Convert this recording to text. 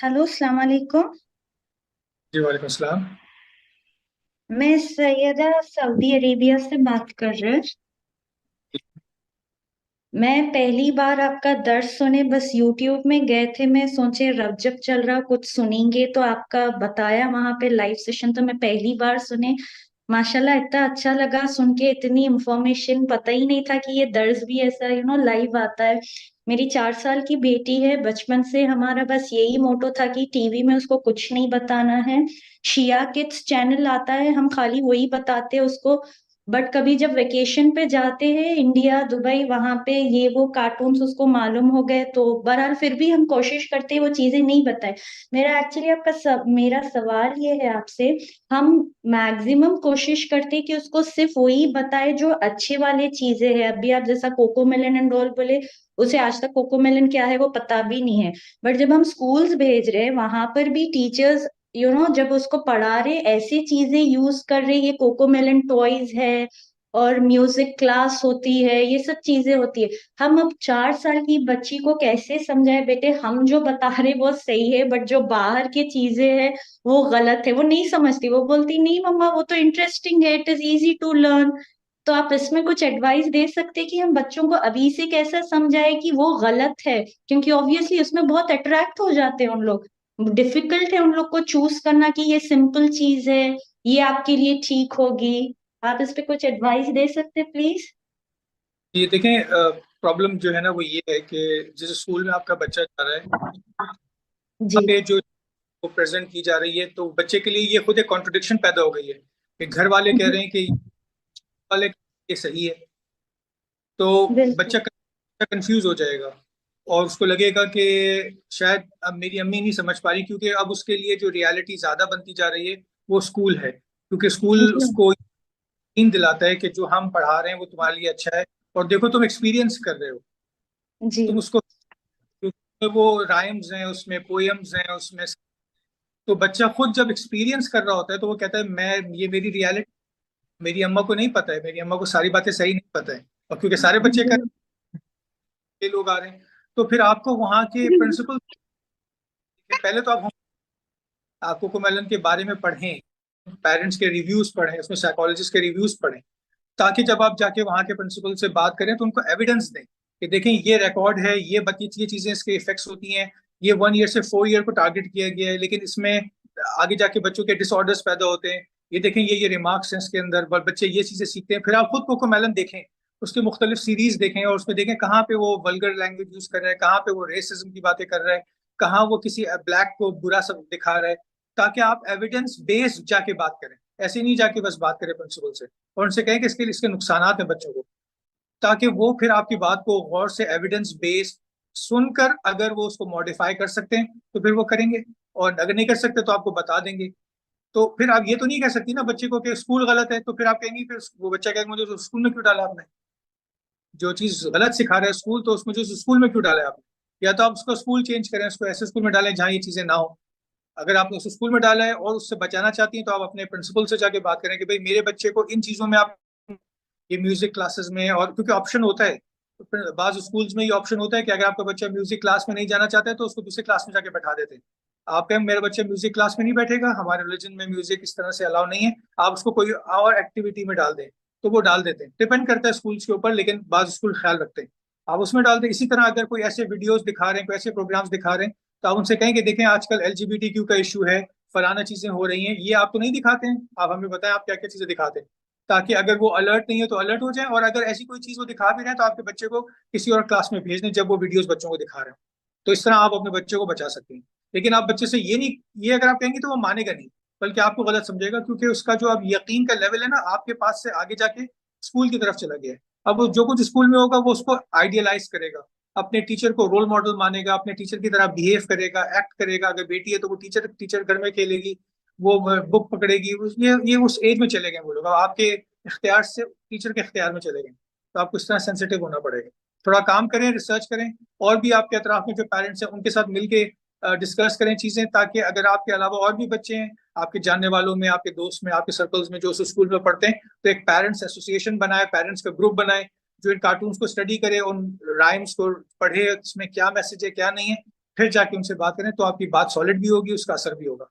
Hello, अस्सलाम वालेकुम। जी वालेकुम सलाम। मैं सैयदा सऊदी अरेबिया से बात कर रही हूँ। मैं पहली बार आपका दर्स सुने, बस यूट्यूब में गए थे, मैं सोचे रजब चल रहा कुछ सुनेंगे तो आपका बताया वहां पे लाइव सेशन, तो मैं पहली बार सुने। माशाल्लाह, इतना अच्छा लगा सुन के, इतनी इंफॉर्मेशन, पता ही नहीं था कि ये दर्स भी ऐसा लाइव आता है। मेरी 4 साल की बेटी है, बचपन से हमारा बस यही मोटो था कि टीवी में उसको कुछ नहीं बताना है। शिया किड्स चैनल आता है, हम खाली वही बताते हैं उसको। बट कभी जब वेकेशन पे जाते हैं इंडिया दुबई, वहां पे ये वो कार्टून्स उसको मालूम हो गए, तो बहरहाल फिर भी हम कोशिश करते हैं वो चीजें नहीं बताए। मेरा सवाल ये है आपसे। हम मैक्सिमम कोशिश करते हैं कि उसको सिर्फ वही बताए जो अच्छे वाले चीजें हैं। अभी आप जैसा कोको मेलन एंड ऑल बोले, उसे आज तक कोको मेलन क्या है वो पता भी नहीं है। बट जब हम स्कूल्स भेज रहे हैं, वहां पर भी टीचर्स जब उसको पढ़ा रहे ऐसी चीजें यूज कर रहे, ये कोकोमेलन टॉयज है और म्यूजिक क्लास होती है, ये सब चीजें होती है। हम अब 4 साल की बच्ची को कैसे समझाए, बेटे हम जो बता रहे वो सही है, बट जो बाहर की चीजें हैं वो गलत है। वो नहीं समझती, वो बोलती नहीं मम्मा वो तो इंटरेस्टिंग है, it is easy to learn. तो आप इसमें कुछ एडवाइस दे सकते हैं कि हम बच्चों को अभी से कैसे समझाए कि वो गलत है, क्योंकि ऑब्वियसली उसमें बहुत अट्रैक्ट हो जाते हैं उन लोग। डिफिकल्ट है उन लोग को चूज करना कि ये सिंपल चीज है, ये आपके लिए ठीक होगी। आप इस पे कुछ एडवाइस दे सकते प्लीज? ये देखें, प्रॉब्लम जो है ना वो ये है कि जिस स्कूल में आपका बच्चा जा रहा है वहाँ जी। पे जो वो प्रेजेंट की जा रही है, तो बच्चे के लिए ये खुद एक कॉन्ट्रडिक्शन पैदा हो गई है कि घर वाले कह रहे हैं कि वाले ये सही है। तो बिल्कुल। बच्चा कंफ्यूज हो जाएगा और उसको लगेगा कि शायद अब मेरी अम्मी नहीं समझ पा रही, क्योंकि अब उसके लिए जो रियलिटी ज्यादा बनती जा रही है वो स्कूल है, क्योंकि स्कूल जी। उसको यकीन दिलाता है कि जो हम पढ़ा रहे हैं वो तुम्हारे लिए अच्छा है और देखो तुम एक्सपीरियंस कर रहे हो। जी। तुम उसको, वो राइम्स हैं उसमें, पोएम्स हैं उसमें, तो बच्चा खुद जब एक्सपीरियंस कर रहा होता है तो वो कहता है मैं, ये मेरी रियलिटी, मेरी अम्मा को नहीं पता है, मेरी अम्मा को सारी बातें सही नहीं पता है। और क्योंकि सारे बच्चे कर के लोग आ रहे हैं, तो फिर आपको वहाँ के प्रिंसिपल, पहले तो आप कोकोमेलन के बारे में पढ़ें, पेरेंट्स के रिव्यूज पढ़ें, उसमें साइकोलॉजिस्ट के रिव्यूज पढ़ें, ताकि जब आप जाके वहाँ के प्रिंसिपल से बात करें तो उनको एविडेंस दें कि देखें ये रिकॉर्ड है, ये चीजें इसके इफेक्ट्स होती हैं। ये 1 ईयर से 4 ईयर को टारगेट किया गया है, लेकिन इसमें आगे जाके बच्चों के डिसऑर्डर्स पैदा होते हैं। ये देखें, ये रिमार्क्स हैं इसके अंदर, बच्चे ये चीजें सीखते हैं। फिर आप खुद कोकोमेलन देखें, उसके मुख्तलिफ सीरीज देखें और उसमें देखें कहाँ पे वो वल्गर लैंग्वेज यूज कर रहा है, कहाँ पे वो रेसिज्म की बातें कर रहा है, कहाँ वो किसी ब्लैक को बुरा सब दिखा रहा है, ताकि आप एविडेंस बेस्ड जाके बात करें। ऐसे नहीं जाके बस बात करें प्रिंसिपल से और उनसे कहें कि इसके नुकसानात हैं बच्चों को, ताकि वो फिर आपकी बात को गौर से एविडेंस बेस्ड सुनकर अगर वो उसको मॉडिफाई कर सकते हैं तो फिर वो करेंगे, और अगर नहीं कर सकते तो आपको बता देंगे। तो फिर आप ये तो नहीं कह सकती ना बच्चे को कि स्कूल गलत है, तो फिर आप कहेंगी, फिर वो बच्चा कहेगा मुझे तो स्कूल में क्यों डाला आपने, जो चीज गलत सिखा रहा है स्कूल तो उसमें जो स्कूल में क्यों डाला है आपने। या तो आप उसका स्कूल चेंज करें, उसको ऐसे स्कूल में डालें जहाँ ये चीजें ना हो। अगर आपने उस स्कूल में डाला है और उससे बचाना चाहती हैं तो आप अपने प्रिंसिपल से जाके बात करें कि भाई मेरे बच्चे को इन चीजों में आप, ये म्यूजिक क्लासेस में, और क्योंकि ऑप्शन होता है, तो फिर बाज स्कूल्स में ये ऑप्शन होता है कि अगर आपका बच्चा म्यूजिक क्लास में नहीं जाना चाहता है तो उसको दूसरी क्लास में जाके बैठा देते हैं। आप कहें मेरा बच्चा म्यूजिक क्लास में नहीं बैठेगा, हमारे रिलीजन में म्यूजिक इस तरह से अलाउ नहीं है, आप उसको कोई और एक्टिविटी में डाल दें, तो वो डाल देते हैं। डिपेंड करता है स्कूल्स के ऊपर, लेकिन बाज स्कूल ख्याल रखते हैं, आप उसमें डाल दें। इसी तरह अगर कोई ऐसे वीडियोस दिखा रहे हैं, कोई ऐसे प्रोग्राम्स दिखा रहे हैं, तो आप उनसे कहें कि देखें आजकल LGBTQ का इशू है, फलाना चीजें हो रही हैं, ये आप तो नहीं दिखाते हैं, आप हमें बताएं आप क्या क्या चीजें दिखाते हैं, ताकि अगर वो अलर्ट नहीं है तो अलर्ट हो जाए, और अगर ऐसी कोई चीज वो दिखा भी रहे हैं तो आपके बच्चे को किसी और क्लास में भेज दें जब वो वीडियोस बच्चों को दिखा रहे हैं। तो इस तरह आप अपने बच्चे को बचा सकते हैं। लेकिन आप बच्चे से ये नहीं, ये अगर आप कहेंगे तो वो मानेगा नहीं, बल्कि आपको गलत समझेगा, क्योंकि उसका जो अब यकीन का लेवल है ना आपके पास से आगे जाके स्कूल की तरफ चला गया है। अब वो जो कुछ स्कूल में होगा वो उसको आइडियलाइज करेगा, अपने टीचर को रोल मॉडल मानेगा, अपने टीचर की तरह बिहेव करेगा, एक्ट करेगा। अगर बेटी है तो वो टीचर टीचर घर में खेलेगी, वो बुक पकड़ेगी, ये उस एज में चले गए वो लोग, अब आपके इख्तियार से टीचर के इख्तियार में चले गए। तो आपको इस तरह सेंसिटिव होना पड़ेगा। थोड़ा काम करें, रिसर्च करें, और भी आपके अतराफ में जो पेरेंट्स हैं उनके साथ मिलके डिस्कस करें चीजें, ताकि अगर आपके अलावा और भी बच्चे हैं आपके जानने वालों में, आपके दोस्त में, आपके सर्कल्स में जो उस स्कूल में पढ़ते हैं, तो एक पेरेंट्स एसोसिएशन बनाए, पेरेंट्स का ग्रुप बनाए जो इन कार्टून्स को स्टडी करे, उन राइम्स को पढ़े, उसमें क्या मैसेज है क्या नहीं है। फिर जाके उनसे बात करें, तो आपकी बात सॉलिड भी होगी, उसका असर भी होगा।